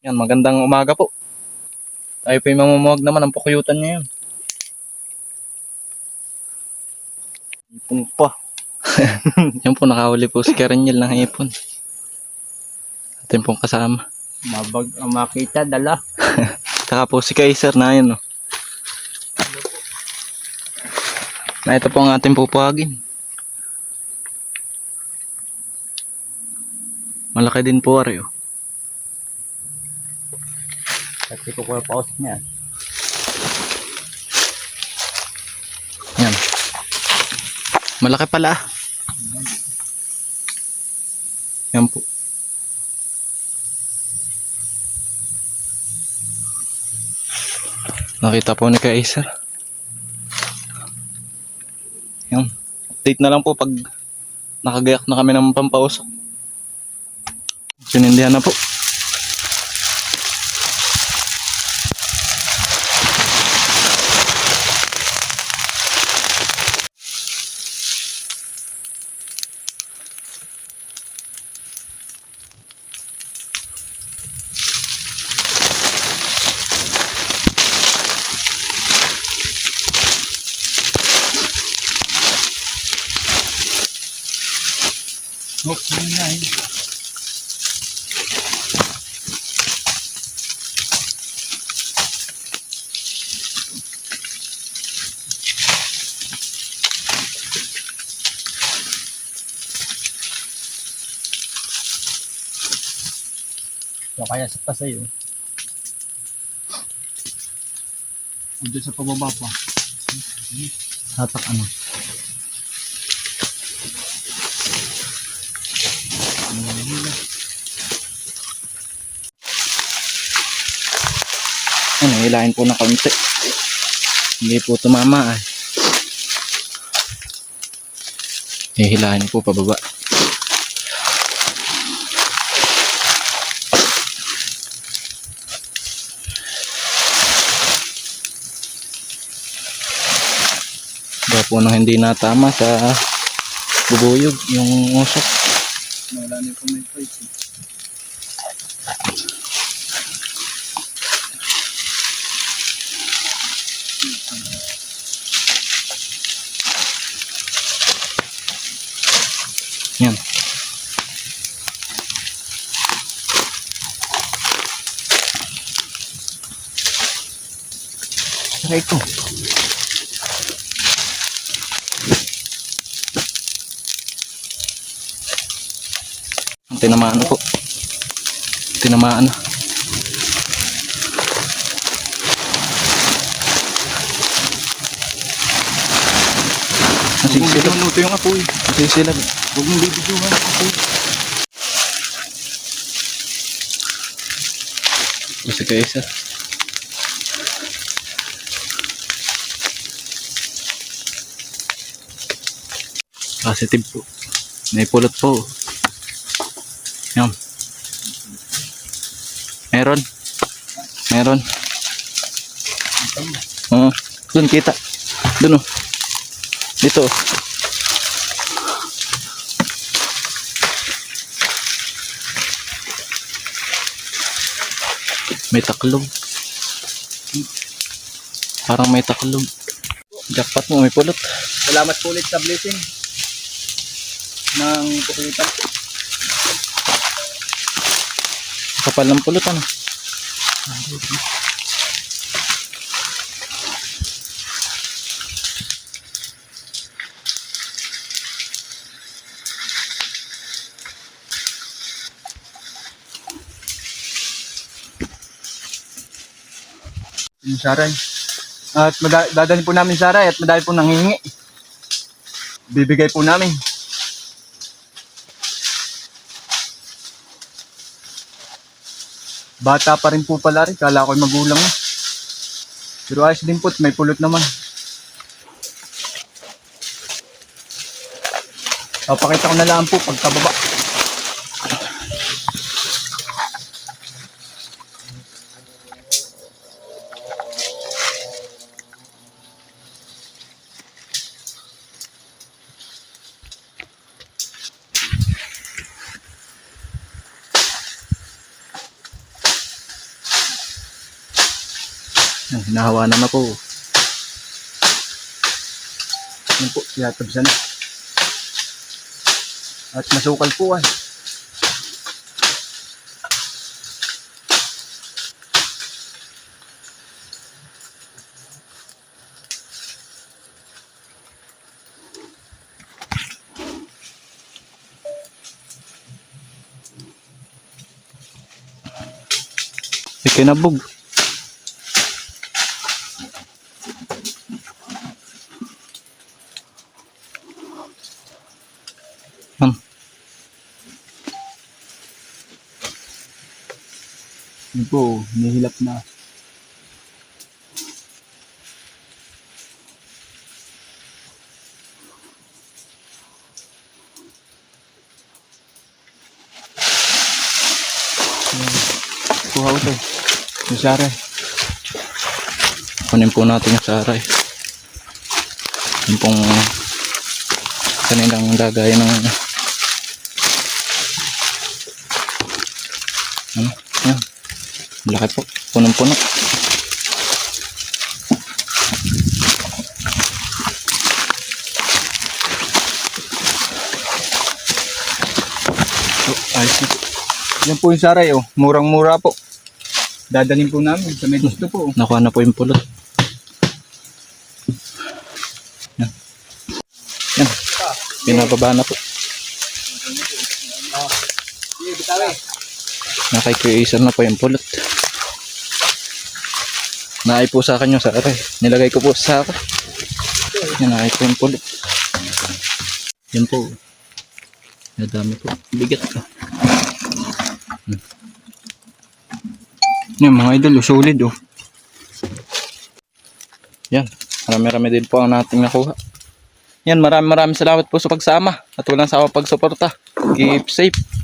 Yan, magandang umaga po. Tayo po yung mamumuwag naman ang pukuyutan ngayon. Ipon pa. Yan po, nakahuli po si Karanyel ng ipon. Atin pong kasama. Mabag ang makita, dala. Taka po si Kaiser na yun. Oh. Na ito po ang ating pupuwagin. Malaki din po ari. Oh. Kasi ko paus niya. Yan. Malaki pala. Yan po. Nakita po ni Kaiser. Yan. Update na lang po pag nakagayak na kami ng pampausok. Sinindihan na po. Okay na eh. So kaya sa pa sa'yo. Diyan sa pababa pa. Hatak ano. Ano, hilahin po na kaunti. Hindi po tumama ay. Hihilahin po pababa. Diba po nang hindi natama sa bubuyog yung usok. Wala na yung comment price. Yan. Try ko. Tinamaan na po. Tinamaan na. Nasisilab. Minuto yung apoy. Nasisilab. Huwag mong bibidyohan ang apoy. Kasi Kaiser. Positive po. May pulot po. Yan. Meron. Meron. Oo. Doon kita. Doon oh. Dito oh. May taklog. Parang may taklog. Jackpot mo, may pulot. Salamat po ulit sa blessing ng pukuyutan. Kapal ng pulot ano. Yung saray. At dadalhin po namin saray at madami po nanghingi. Bibigay po namin. Bata pa rin po pala rin. Kala ko'y magulang na. Pero ayos din po. May pulot naman. Papakita ko na lang po pagkababa. Yan, hinahawanan na po. Yan po, tinatabsan na. At masukal po ay. May kinabog. Man, Yan po, nihilap na. Kuha ko ito. Yung saray. kunin po natin yung saray. Yung pong kanilang lagay ng ano, yan. Malaki po. Punong-puno. Ayos na po. Yan po yung saray, oh. Murang-mura po. Dadalhin po namin sa may gusto po. Nakuha na po yung pulot. Yan. Yan. Pinababa na po. Nakikisa na po yung pulot. Naay po sa akin yung saray. Nilagay ko po sa akin. Yan, naay po yung pulot. Yan po. Nadami po. Bigat po. Yan mga idol, oh, solid oh. Yan. Marami-rami din po ang nating nakuha. Yan, maraming salamat po sa pagsama at walang sawang pagsuporta. Keep safe.